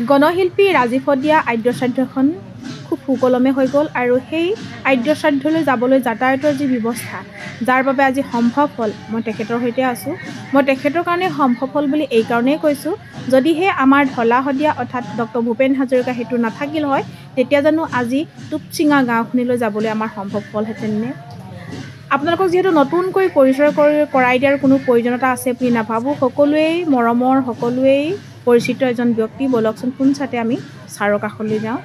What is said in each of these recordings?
গণশিল্পী ৰাজীৱ শদিয়া আদ্যশ্ৰাদ্ধখন খুব সুকলমে হৈ গ'ল আৰু সেই আদ্যশ্ৰাদ্ধলৈ যাবলৈ যাতায়াতৰ যি ব্যৱস্থা যাৰ বাবে আজি সম্ভৱ হ'ল মই তেখেতৰ সৈতে আছোঁ। মই তেখেতৰ কাৰণে সম্ভৱ হ'ল বুলি এই কাৰণেই কৈছোঁ, যদিহে আমাৰ ঢলা শদিয়া অৰ্থাৎ ডক্টৰ ভূপেন হাজৰিকা সেতু নাথাকিল হয় তেতিয়া জানো আজি টুপচিঙা গাঁওখনিলৈ যাবলৈ আমাৰ সম্ভৱ হ'লহেঁতেননে? আপোনালোকক যিহেতু নতুনকৈ পৰিচয় কৰাই দিয়াৰ কোনো প্ৰয়োজনীয়তা আছে বুলি নাভাবোঁ। সকলোৱেই মৰমৰ, সকলোৱেই পৰিচিত এজন ব্যক্তি। বলকচোন পোনছাতে আমি ছাৰৰ কাষলৈ যাওঁ।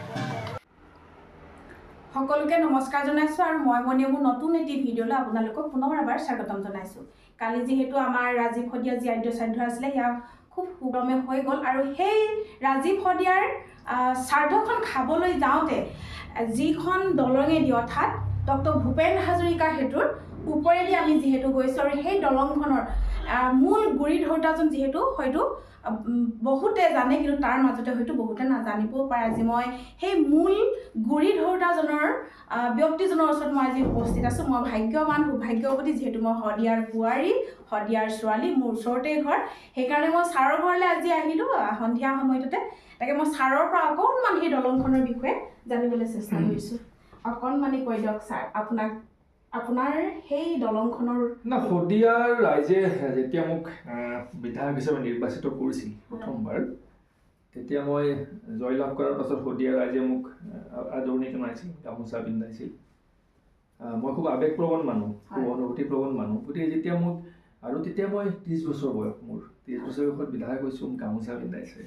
সকলোকে নমস্কাৰ জনাইছোঁ আৰু মই মনে মোৰ নতুন এটি ভিডিঅ'লৈ আপোনালোকক পুনৰ এবাৰ স্বাগতম জনাইছোঁ। কালি যিহেতু আমাৰ ৰাজীৱ শদিয়া যি আদ্যশ্ৰাদ্ধ আছিলে সেয়া খুব সুকলমে হৈ গ'ল আৰু সেই ৰাজীৱ শদিয়াৰ শ্ৰাদ্ধখন খাবলৈ যাওঁতে যিখন দলঙেদি অৰ্থাৎ ডক্টৰ ভূপেন হাজৰিকা সেতুৰ ওপৰেদি আমি যিহেতু গৈছোঁ আৰু সেই দলংখনৰ মূল গুৰি ধৰোঁতাজন যিহেতু হয়তো বহুতে জানে, কিন্তু তাৰ মাজতে হয়তো বহুতে নাজানিবও পাৰে। আজি মই সেই মূল গুৰি ধৰোঁতাজনৰ ব্যক্তিজনৰ ওচৰত মই আজি উপস্থিত আছোঁ। মই ভাগ্যৱান, সৌভাগ্যৱতী, যিহেতু মই শদিয়াৰ বোৱাৰী, শদিয়াৰ ছোৱালী, মোৰ ওচৰতে ঘৰ। সেইকাৰণে মই ছাৰৰ ঘৰলৈ আজি আহিলোঁ সন্ধিয়া সময়তে। তাকে মই ছাৰৰ পৰা অকণমান সেই দলংখনৰ বিষয়ে জানিবলৈ চেষ্টা কৰিছোঁ। অকণমানি কৈ দিয়ক ছাৰ, আপোনাৰ সেই দলংখনৰ শদিয়াৰ ৰাইজে যেতিয়া মোক বিধায়ক হিচাপে নিৰ্বাচিত কৰিছিল প্ৰথমবাৰ, তেতিয়া মই জয়লাভ কৰাৰ পাছত শদিয়াৰ ৰাইজে মোক আদৰণি জনাইছিল, গামোচা পিন্ধাইছিল। মই খুব আৱেগপ্ৰৱণ মানুহ, খুব অনুভূতিপ্ৰৱণ মানুহ। গতিকে যেতিয়া মোক আৰু তেতিয়া মই 30 বছৰ বয়স, মোৰ 30 বছৰ বয়সত বিধায়ক হৈছোঁ, মোক গামোচা পিন্ধাইছে,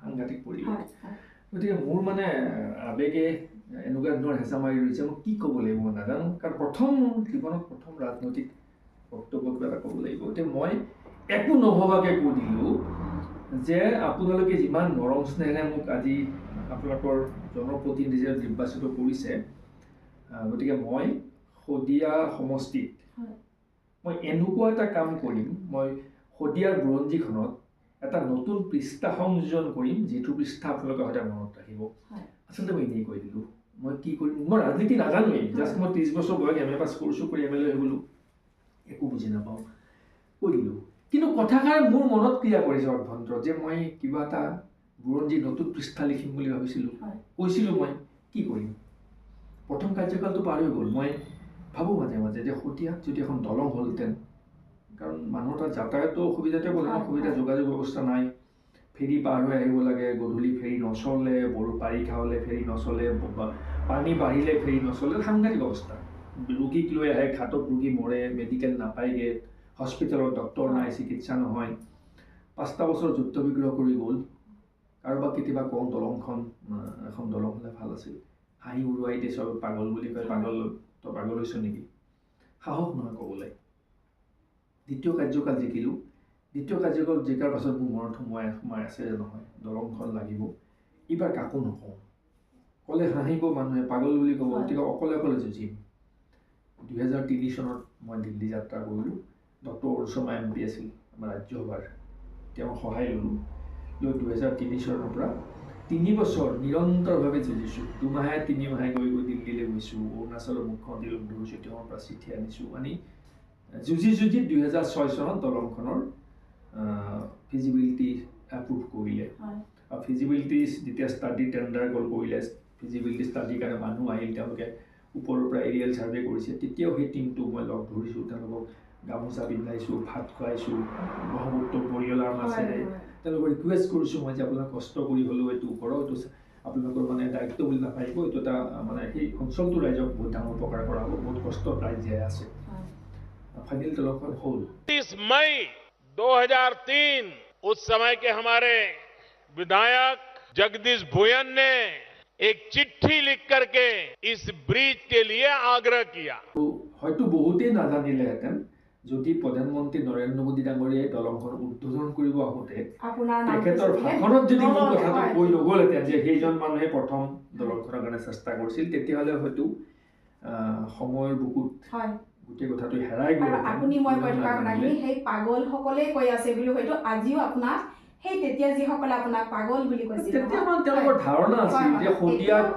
সাংঘাতিক পৰিৱেশ। গতিকে মোৰ মানে আৱেগে এনেকুৱা ধৰণৰ হেঁচা মাৰি ৰৈছে, মই কি ক'ব লাগিব মই নাজানো, কাৰণ জীৱনত প্ৰথম ৰাজনৈতিক বক্তব্য কিবা এটা ক'ব লাগিব। গতিকে মই একো নভবাকৈ কৈ দিলোঁ যে আপোনালোকে যিমান মৰম স্নেহেৰে মোক আজি আপোনালোকৰ জনপ্ৰতিনিধি হিচাপে নিৰ্বাচিত কৰিছে, গতিকে মই শদিয়া সমষ্টিত মই এনেকুৱা এটা কাম কৰিম, মই শদিয়াৰ বুৰঞ্জীখনত এটা নতুন পৃষ্ঠা সংযোজন কৰিম, যিটো পৃষ্ঠা আপোনালোকে সদায় মনত ৰাখিব। আচলতে মই এনেই কৈ দিলোঁ, মই কি কৰিম, মই ৰাজনীতি নাজানোৱেই। জাষ্ট মই 30 বছৰ বয়স MA পাছ কৰিছোঁ, কৰি MLA হৈ গ'লোঁ, একো বুজি নাপাওঁ, কৈ দিলোঁ। কিন্তু কথাষাৰ মোৰ মনত ক্ৰিয়া কৰিছে অভ্যন্তৰ, যে মই কিবা এটা বুৰঞ্জীৰ নতুন পৃষ্ঠা লিখিম বুলি ভাবিছিলোঁ, কৈছিলোঁ মই কি কৰিম। প্ৰথম কাৰ্যকালটো পাৰ হৈ গ'ল। মই ভাবোঁ মাজে মাজে যে শদিয়াত যদি এখন দলং হ'লহেঁতেন, কাৰণ মানুহৰ তাত যাতায়াতৰ অসুবিধাতে প্ৰধান অসুবিধা, যোগাযোগ ব্যৱস্থা নাই, ফেৰী পাৰ হৈ আহিব লাগে, গধূলি ফেৰী নচলে, বাৰিষা হ'লে ফেৰী নচলে, পানী বাঢ়িলে ফেৰী নচলে, সাংঘাতিক অৱস্থা। ৰোগীক লৈ আহে, ঘাটত ৰোগী মৰে, মেডিকেল নাপায়গৈ, হস্পিটেলত ডক্টৰ নাই, চিকিৎসা নহয়। 5টা বছৰ যুদ্ধ বিগ্ৰহ কৰি গ'ল। কাৰোবাক কেতিয়াবা কওঁ দলংখন, এখন দলং হ'লে ভাল আছিল, হাঁহি উৰুৱাই দিয়ে, চব পাগল বুলি কয়, তই পাগল হৈছ নেকি, সাহস নহয় ক'বলৈ। দ্বিতীয় কাৰ্যকাল জিকিলোঁ। দ্বিতীয় কাৰ্যকাল জিকাৰ পাছত মোৰ মনত সোমাই আছে যে নহয়, দলংখন লাগিব, এইবাৰ কাকো নকওঁ, ক'লে হাঁহিব মানুহে, পাগল বুলি ক'ব, গতিকে অকলে যুঁজিম। 2003 চনত মই দিল্লী যাত্ৰা কৰিলোঁ। ডক্টৰ অৰুণ MP আছিল আমাৰ ৰাজ্যসভাৰ, তেওঁৰ সহায় ল'লোঁ। লৈ 2003 চনৰ পৰা 3 বছৰ নিৰন্তৰভাৱে যুঁজিছোঁ। 2 মাহে 3 মাহে গৈ দিল্লীলৈ গৈছোঁ, অৰুণাচলৰ মুখ্যমন্ত্ৰী লগ ধৰিছোঁ, তেওঁৰ পৰা চিঠি আনিছোঁ, আনি যুঁজি 2006 চনত দলংখনৰ ফিজিবিলিটি এপ্ৰুভ কৰিলে। আৰু ফিজিবিলিটি যেতিয়া ষ্টাডি টেণ্ডাৰ কৰিলে, ফিজিবিলিটি ষ্টাডিৰ কাৰণে মানুহ আহিল, তেওঁলোকে ওপৰৰ পৰা এৰিয়েল ছাৰ্ভে কৰিছে, তেতিয়াও সেই টিমটো মই লগ ধৰিছোঁ, তেওঁলোকক গামোচা পিন্ধাইছোঁ, ভাত খুৱাইছোঁ, ব্ৰহ্মপুত্ৰ পৰিয়ালৰ মাজেৰে তেওঁলোকক ৰিকুৱেষ্ট কৰিছোঁ মই যে আপোনালোকে কষ্ট কৰি হ'লেও এইটো কৰক, এইটো আপোনালোকৰ মানে দায়িত্ব বুলি নাপাৰিব, এইটো এটা মানে সেই অঞ্চলটোৰ ৰাইজক বহুত ডাঙৰ উপকাৰ কৰা হ'ব, বহুত কষ্টত ৰাইজ জীয়াই আছে। फाइनल दलंखन होल 30 मई 2003 उस समय के हमारे विधायक जगदीश भुयन ने एक चिट्ठी लिख करके इस ब्रिज के लिए आग्रह किया। হয়তো বহুতেই নাজানিলেহেঁতেন যদি প্ৰধানমন্ত্ৰী নৰেন্দ্ৰ মোদী ডাঙৰীয়াই দলংখন উদ্বোধন কৰিব আহোঁতে তেখেতৰ ভাষণত যদি মোৰ কথাটো কৈ নগ'লহেঁতেন যে সেইজন মানুহে প্ৰথম দলংখনৰ কাৰণে চেষ্টা কৰিছিল, তেতিয়াহ'লে হয়তো সময়ৰ বুকুত গোটেই কথাটো হেৰাই গ'ল। আপুনি মই কৈ থকা কথাখিনি সেই পাগলসকলে কৈ আছে বুলি হয়তো আজিও আপোনাক সেই তেতিয়া যিসকলে আপোনাক পাগল বুলি কৈছিল, তেতিয়া মানে তেওঁলোকৰ ধাৰণা আছিল যে শদিয়াত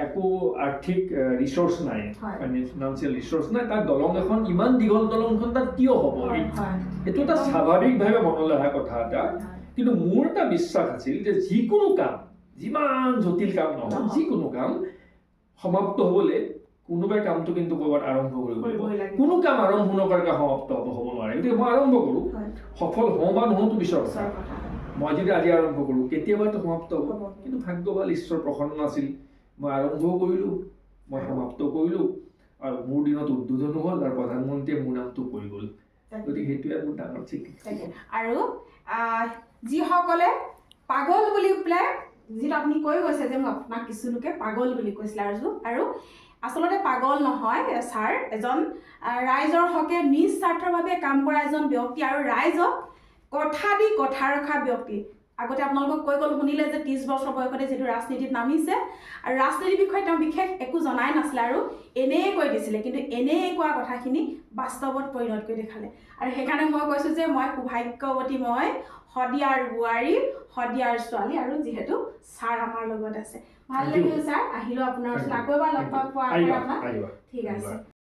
একো আৰ্থিক ৰিচোৰ্চ নাই, ফাইনেন্সিয়েল ৰিচোৰ্চ নাই, তাত দলং এখন ইমান দীঘল দলংখন তাত কিয় হ'ব, এইটো এটা স্বাভাৱিকভাৱে মনলৈ অহা কথা এটা। কিন্তু মোৰ এটা বিশ্বাস আছিল যে যিকোনো কাম যিমান জটিল কাম নহওক যিকোনো কাম সমাপ্ত হ'বলৈ কোনোবাই কামটো কিন্তু ক'ৰবাত আৰম্ভ কৰিব লাগিব কোনো কাম আৰম্ভ নকৰাকৈ সমাপ্ত হ'ব নোৱাৰে গতিকে মই আৰম্ভ কৰোঁ সফল হওঁ বা নহওঁতো পিছৰ কথা মই যদি আজি আৰম্ভ কৰোঁ কেতিয়াবাতো সমাপ্ত হ'ব কিন্তু ভাগ্য ভাল ঈশ্বৰ প্ৰসন্ন আছিল মই আৰম্ভ কৰিলোঁ মই সমাপ্ত কৰিলোঁ আৰু মোৰ দিনত উদ্বোধন হ'ল আৰু প্ৰধানমন্ত্ৰীয়ে মোৰ নামটো কৈ গ'ল গতিকে সেইটোৱে মোৰ ডাঙৰ চিঠি আৰু যিসকলে পাগল বুলি পেলাই যিটো আপুনি কৈ গৈছে যে মই আপোনাক কিছু লোকে পাগল বুলি কৈছিলে আৰু আচলতে পাগল নহয় ছাৰ এজন ৰাইজৰ হকে নিজ স্বাৰ্থৰ বাবে কাম কৰা এজন ব্যক্তি আৰু ৰাইজক কথা দি কথা ৰখা ব্যক্তি আগতে আপোনালোকক কৈ গ'ল শুনিলে যে 30 বছৰ বয়সতে যিটো ৰাজনীতিত নামিছে আৰু ৰাজনীতিৰ বিষয়ে তেওঁ বিশেষ একো জনাই নাছিলে আৰু এনেই কৈ দিছিলে কিন্তু এনেই কোৱা কথাখিনি বাস্তৱত পৰিণত কৰি দেখালে আৰু সেইকাৰণে মই কৈছোঁ যে মই সৌভাগ্যৱতী মই শদিয়াৰ বোৱাৰী শদিয়াৰ ছোৱালী আৰু যিহেতু ছাৰ আমাৰ লগত আছে ভাল লাগিল ছাৰ আহিলোঁ আপোনাৰ ওচৰত আকৌ এবাৰ লগ পোৱাৰ ঠিক আছে